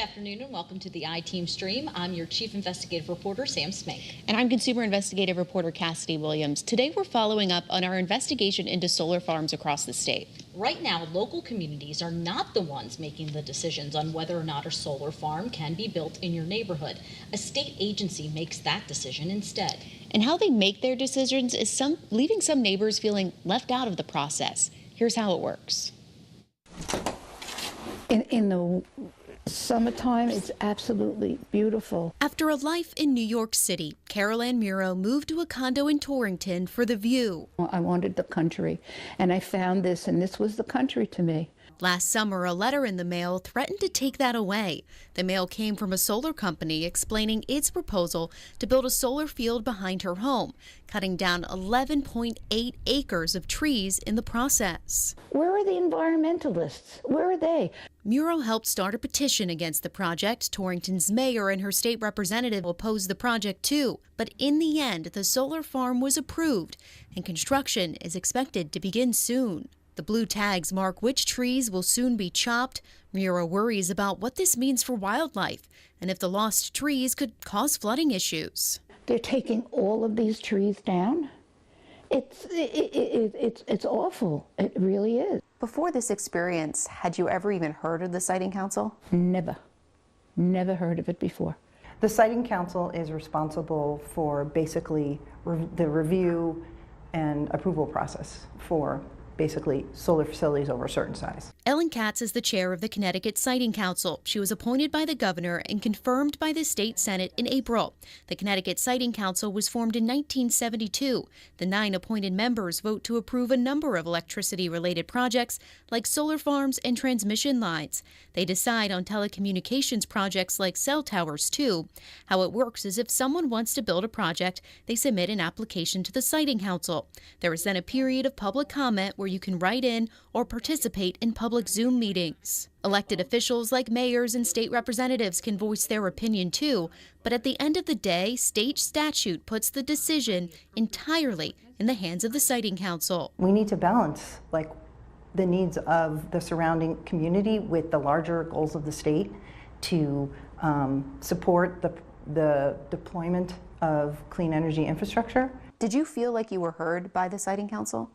afternoon and welcome to the I-Team Stream. I'm your Chief Investigative Reporter, Sam Smink. And I'm Consumer Investigative Reporter Cassidy Williams. Today we're following up on our investigation into solar farms across the state. Right now, local communities are not the ones making the decisions on whether or not a solar farm can be built in your neighborhood. A state agency makes that decision instead. And how they make their decisions is leaving some neighbors feeling left out of the process. Here's how it works. In the summertime, it's absolutely beautiful. After a life in New York City, Carol Ann Muro moved to a condo in Torrington for the view. I wanted the country, and I found this, and this was the country to me. Last summer, a letter in the mail threatened to take that away. The mail came from a solar company explaining its proposal to build a solar field behind her home, cutting down 11.8 acres of trees in the process. Where are the environmentalists? Where are they? Muro helped start a petition against the project. Torrington's mayor and her state representative opposed the project too. But in the end, the solar farm was approved, and construction is expected to begin soon. The blue tags mark which trees will soon be chopped. Muro worries about what this means for wildlife and if the lost trees could cause flooding issues. They're taking all of these trees down. It's awful. It really is. Before this experience, had you ever even heard of the Siting Council? Never heard of it before. The Siting Council is responsible for basically the review and approval process for basically solar facilities over a certain size. Ellen Katz is the chair of the Connecticut Siting Council. She was appointed by the governor and confirmed by the state Senate in April. The Connecticut Siting Council was formed in 1972. The 9 appointed members vote to approve a number of electricity-related projects like solar farms and transmission lines. They decide on telecommunications projects like cell towers too. How it works is if someone wants to build a project, they submit an application to the Siting Council. There is then a period of public comment where you can write in or participate in public Zoom meetings. Elected officials like mayors and state representatives can voice their opinion too, but at the end of the day, state statute puts the decision entirely in the hands of the Siting Council. We need to balance the needs of the surrounding community with the larger goals of the state to support the deployment of clean energy infrastructure. Did you feel like you were heard by the Siting Council?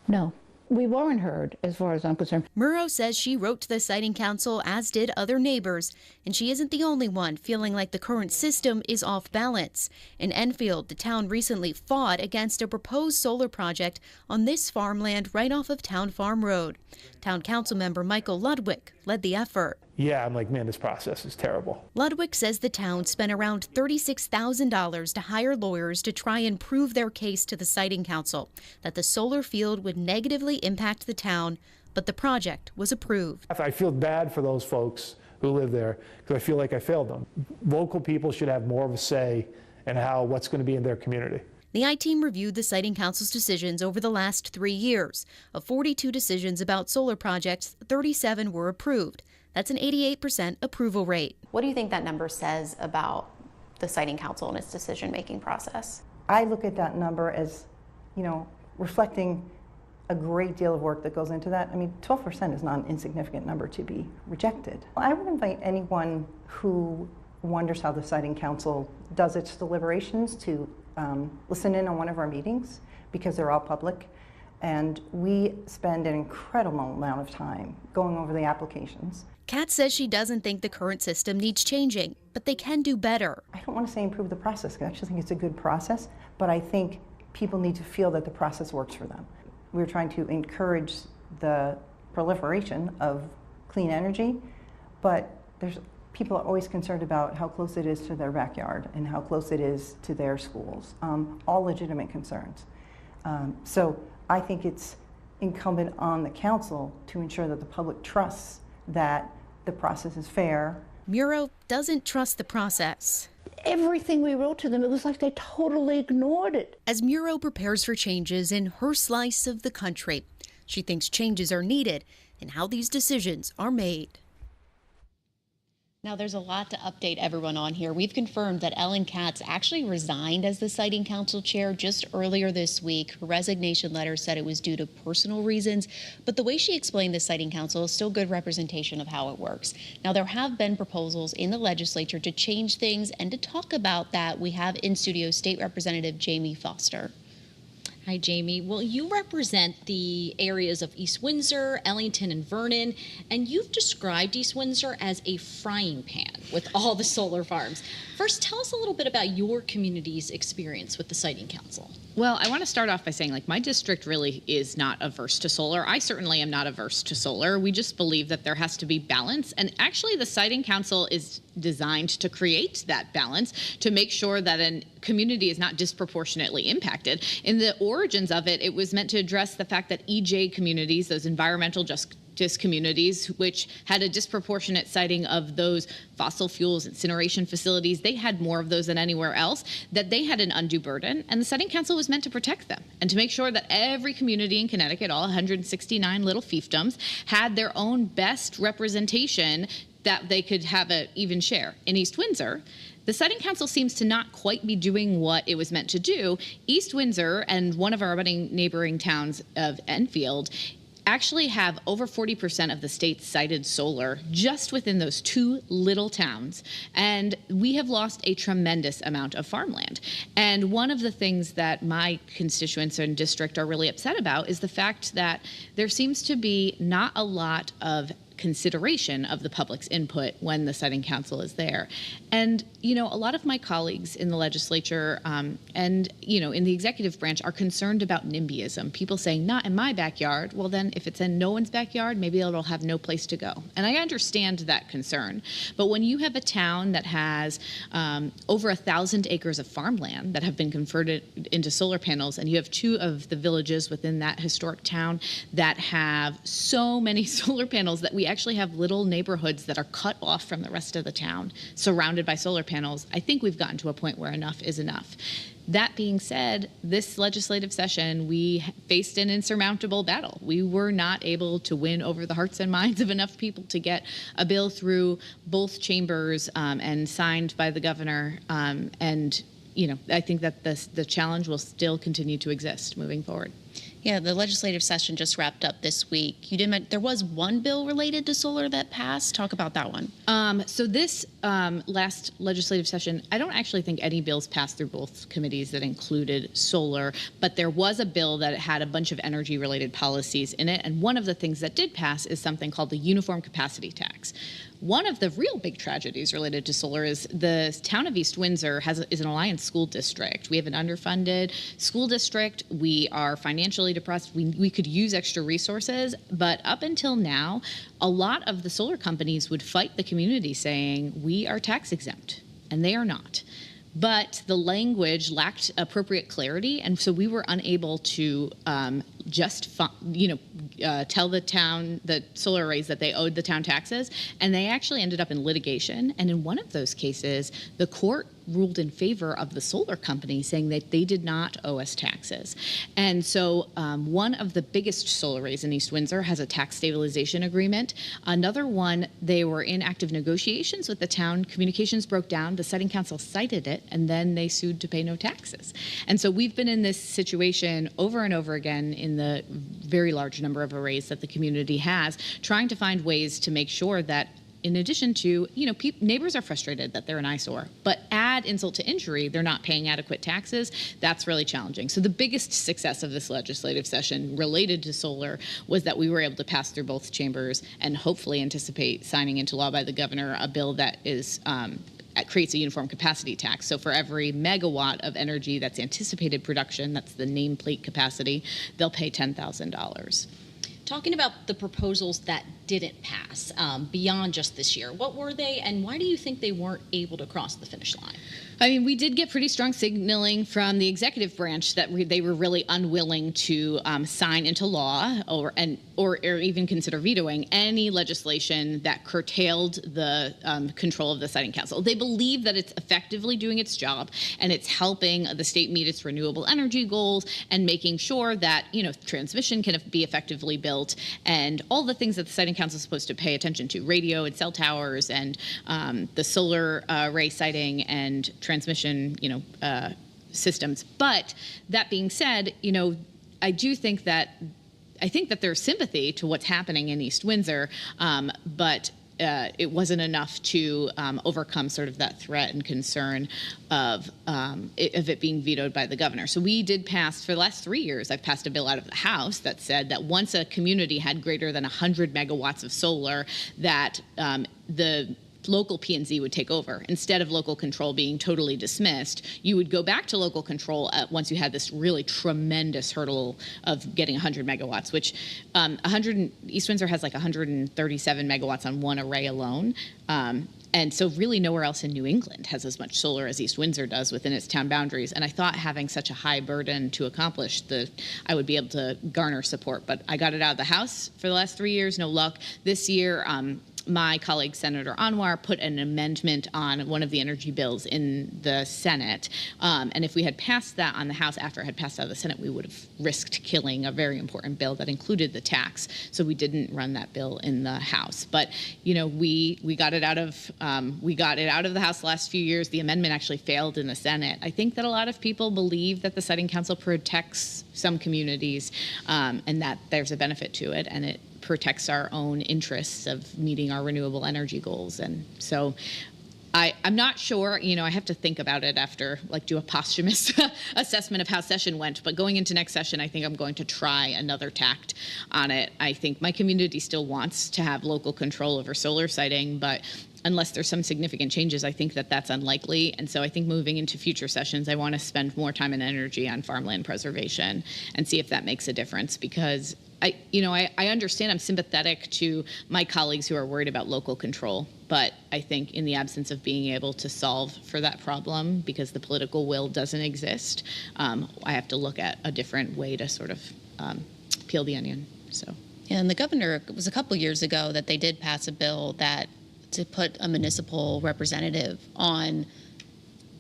No, we weren't heard as far as I'm concerned. Muro says she wrote to the Siting Council, as did other neighbors, and she isn't the only one feeling like the current system is off balance. In Enfield, the town recently fought against a proposed solar project on this farmland right off of Town Farm Road. Town Council member Michael Ludwig led the effort. Yeah, I'm like, man, this process is terrible. Ludwig says the town spent around $36,000 to hire lawyers to try and prove their case to the Siting Council that the solar field would negatively impact the town, but the project was approved. I feel bad for those folks who live there because I feel like I failed them. Local people should have more of a say in what's going to be in their community. The I-Team reviewed the Siting Council's decisions over the last 3 years. Of 42 decisions about solar projects, 37 were approved. That's an 88% approval rate. What do you think that number says about the Siting Council and its decision-making process? I look at that number as, reflecting a great deal of work that goes into that. I mean, 12% is not an insignificant number to be rejected. I would invite anyone who wonders how the Siting Council does its deliberations to listen in on one of our meetings, because they're all public. And we spend an incredible amount of time going over the applications. Katz says she doesn't think the current system needs changing, but they can do better. I don't want to say improve the process, because I actually think it's a good process, but I think people need to feel that the process works for them. We're trying to encourage the proliferation of clean energy, but people are always concerned about how close it is to their backyard and how close it is to their schools, all legitimate concerns. So I think it's incumbent on the council to ensure that the public trusts that the process is fair. Muro doesn't trust the process. Everything we wrote to them, it was like they totally ignored it. As Muro prepares for changes in her slice of the country, she thinks changes are needed in how these decisions are made. Now, there's a lot to update everyone on here. We've confirmed that Ellen Katz actually resigned as the Siting Council chair just earlier this week. Her resignation letter said it was due to personal reasons, but the way she explained the Siting Council is still good representation of how it works. Now, there have been proposals in the legislature to change things, and to talk about that, we have in studio State Representative Jamie Foster. Hi, Jamie. Well, you represent the areas of East Windsor, Ellington, and Vernon, and you've described East Windsor as a frying pan with all the solar farms. First, tell us a little bit about your community's experience with the Siting Council. Well, I want to start off by saying, like, my district really is not averse to solar. I certainly am not averse to solar. We just believe that there has to be balance. And actually, the Siting Council is designed to create that balance, to make sure that a community is not disproportionately impacted. In the origins of it, it was meant to address the fact that EJ communities, those environmental justice communities, which had a disproportionate siting of those fossil fuels incineration facilities, they had more of those than anywhere else, that they had an undue burden, and the Siting Council was meant to protect them and to make sure that every community in Connecticut, all 169 little fiefdoms, had their own best representation, that they could have an even share. In East Windsor, the Siting Council seems to not quite be doing what it was meant to do. East Windsor and one of our neighboring towns of Enfield actually have over 40% of the state's sited solar just within those two little towns. And we have lost a tremendous amount of farmland. And one of the things that my constituents and district are really upset about is the fact that there seems to be not a lot of consideration of the public's input when the Siting Council is there. And, you know, a lot of my colleagues in the legislature and, you know, in the executive branch are concerned about NIMBYism. People saying, not in my backyard. Well, then if it's in no one's backyard, maybe it'll have no place to go. And I understand that concern. But when you have a town that has over 1,000 acres of farmland that have been converted into solar panels, and you have two of the villages within that historic town that have so many solar panels that we actually have little neighborhoods that are cut off from the rest of the town, surrounded by solar panels, I think we've gotten to a point where enough is enough. That being said, this legislative session, we faced an insurmountable battle. We were not able to win over the hearts and minds of enough people to get a bill through both chambers and signed by the governor. And, you know, I think that the challenge will still continue to exist moving forward. Yeah, the legislative session just wrapped up this week. You didn't. There was one bill related to solar that passed. Talk about that one. So this last legislative session, I don't actually think any bills passed through both committees that included solar, but there was a bill that had a bunch of energy-related policies in it, and one of the things that did pass is something called the uniform capacity tax. One of the real big tragedies related to solar is the town of East Windsor is an Alliance school district. We have an underfunded school district. We are financially depressed. We could use extra resources, but up until now, a lot of the solar companies would fight the community saying, we are tax exempt, and they are not. But the language lacked appropriate clarity, and so we were unable to tell the town, the solar arrays, that they owed the town taxes, and they actually ended up in litigation. And in one of those cases, the court ruled in favor of the solar company, saying that they did not owe us taxes. And so one of the biggest solar arrays in East Windsor has a tax stabilization agreement. Another one, they were in active negotiations with the town. Communications broke down. The Siting Council cited it, and then they sued to pay no taxes. And so we've been in this situation over and over again in the very large number of arrays that the community has, trying to find ways to make sure that, in addition to, you know, neighbors are frustrated that they're an eyesore, but add insult to injury, they're not paying adequate taxes. That's really challenging. So the biggest success of this legislative session related to solar was that we were able to pass through both chambers and hopefully anticipate signing into law by the governor a bill that is creates a uniform capacity tax. So for every megawatt of energy that's anticipated production, that's the nameplate capacity, they'll pay $10,000. Talking about the proposals that didn't pass beyond just this year, what were they, and why do you think they weren't able to cross the finish line? I mean, we did get pretty strong signaling from the executive branch that they were really unwilling to sign into law or even consider vetoing any legislation that curtailed the control of the Siting Council. They believe that it's effectively doing its job and it's helping the state meet its renewable energy goals and making sure that, you know, transmission can be effectively built built, and all the things that the Siting Council is supposed to pay attention to, radio and cell towers, and the solar array siting and transmission, systems. But that being said, I think that there's sympathy to what's happening in East Windsor, but it wasn't enough to overcome sort of that threat and concern of it being vetoed by the governor. So we did pass, for the last 3 years, I've passed a bill out of the House that said that once a community had greater than 100 megawatts of solar, that the local P&Z would take over. Instead of local control being totally dismissed, you would go back to local control once you had this really tremendous hurdle of getting 100 megawatts, which East Windsor has like 137 megawatts on one array alone. And so really nowhere else in New England has as much solar as East Windsor does within its town boundaries. And I thought having such a high burden to accomplish, I would be able to garner support. But I got it out of the House for the last 3 years, no luck. This year, my colleague, Senator Anwar, put an amendment on one of the energy bills in the Senate. And if we had passed that on the House after it had passed out of the Senate, we would have risked killing a very important bill that included the tax. So we didn't run that bill in the House. But, we got it out of the House the last few years. The amendment actually failed in the Senate. I think that a lot of people believe that the Siting Council protects some communities and that there's a benefit to it, and it protects our own interests of meeting our renewable energy goals. And so I'm not sure, I have to think about it after, do a posthumous assessment of how session went. But going into next session, I think I'm going to try another tact on it. I think my community still wants to have local control over solar siting, but unless there's some significant changes, I think that that's unlikely. And so I think moving into future sessions, I want to spend more time and energy on farmland preservation and see if that makes a difference, because I understand, I'm sympathetic to my colleagues who are worried about local control, but I think in the absence of being able to solve for that problem, because the political will doesn't exist, I have to look at a different way to sort of peel the onion. So. And the governor, it was a couple years ago that they did pass a bill to put a municipal representative on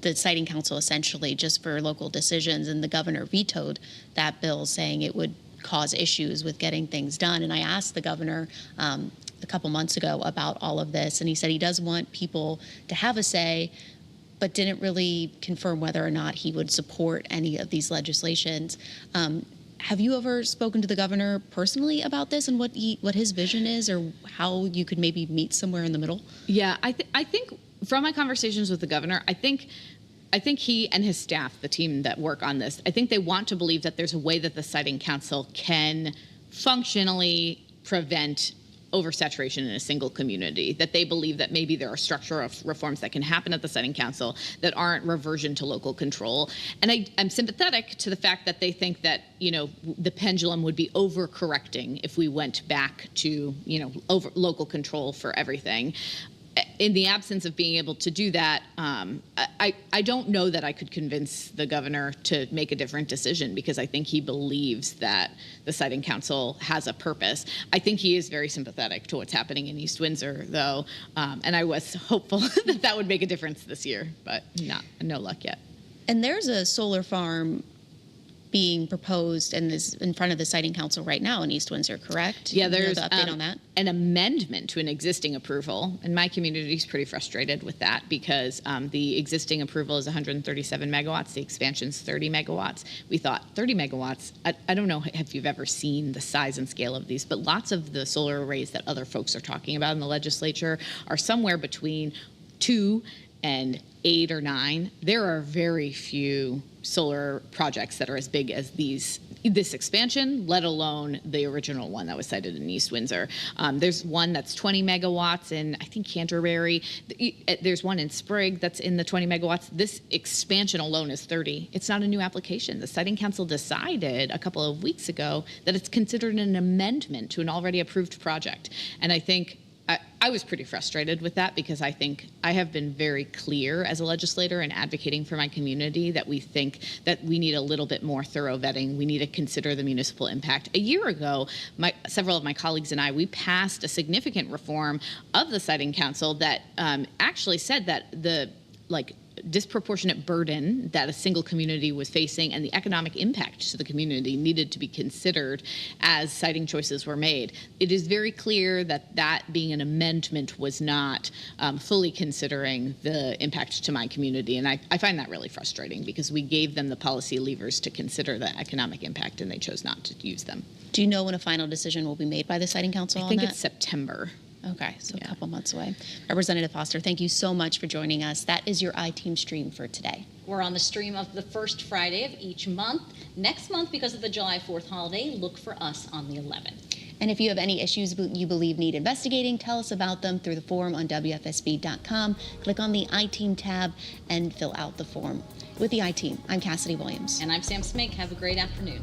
the Siting Council, essentially just for local decisions, and the governor vetoed that bill, saying it would cause issues with getting things done. And I asked the governor a couple months ago about all of this, and he said he does want people to have a say, but didn't really confirm whether or not he would support any of these legislations. Have you ever spoken to the governor personally about this and what his vision is, or how you could maybe meet somewhere in the middle? Yeah, I think from my conversations with the governor, I think he and his staff, the team that work on this, I think they want to believe that there's a way that the Siting Council can functionally prevent oversaturation in a single community, that they believe that maybe there are structural reforms that can happen at the Siting Council that aren't reversion to local control. And I'm sympathetic to the fact that they think that, the pendulum would be overcorrecting if we went back to, over local control for everything. In the absence of being able to do that, I don't know that I could convince the governor to make a different decision, because I think he believes that the Siting Council has a purpose. I think he is very sympathetic to what's happening in East Windsor, though, and I was hopeful that would make a difference this year, but no luck yet. And there's a solar farm being proposed and is in front of the Siting Council right now in East Windsor, correct? Yeah, there's the update on that? An amendment to an existing approval, and my community is pretty frustrated with that, because the existing approval is 137 megawatts, the expansion's 30 megawatts. We thought 30 megawatts, I don't know if you've ever seen the size and scale of these, but lots of the solar arrays that other folks are talking about in the legislature are somewhere between 2 and 8 or 9. There are very few solar projects that are as big as this expansion, let alone the original one that was cited in East Windsor. There's one that's 20 megawatts in, I think, Canterbury. There's one in Sprague that's in the 20 megawatts. This expansion alone is 30. It's not a new application. The Siting Council decided a couple of weeks ago that it's considered an amendment to an already approved project. And I think I was pretty frustrated with that, because I think I have been very clear as a legislator in advocating for my community that we think that we need a little bit more thorough vetting. We need to consider the municipal impact. A year ago, several of my colleagues and I, we passed a significant reform of the Siting Council that actually said that disproportionate burden that a single community was facing and the economic impact to the community needed to be considered as siting choices were made. It is very clear that that being an amendment was not fully considering the impact to my community, and I find that really frustrating because we gave them the policy levers to consider the economic impact and they chose not to use them. Do you know when a final decision will be made by the Siting Council on that? I think it's September. Okay, so a couple months away. Representative Foster, thank you so much for joining us. That is your iTeam stream for today. We're on the stream of the first Friday of each month. Next month, because of the July 4th holiday, look for us on the 11th. And if you have any issues you believe need investigating, tell us about them through the form on WFSB.com. Click on the iTeam tab and fill out the form. With the iTeam, I'm Cassidy Williams. And I'm Sam Smink. Have a great afternoon.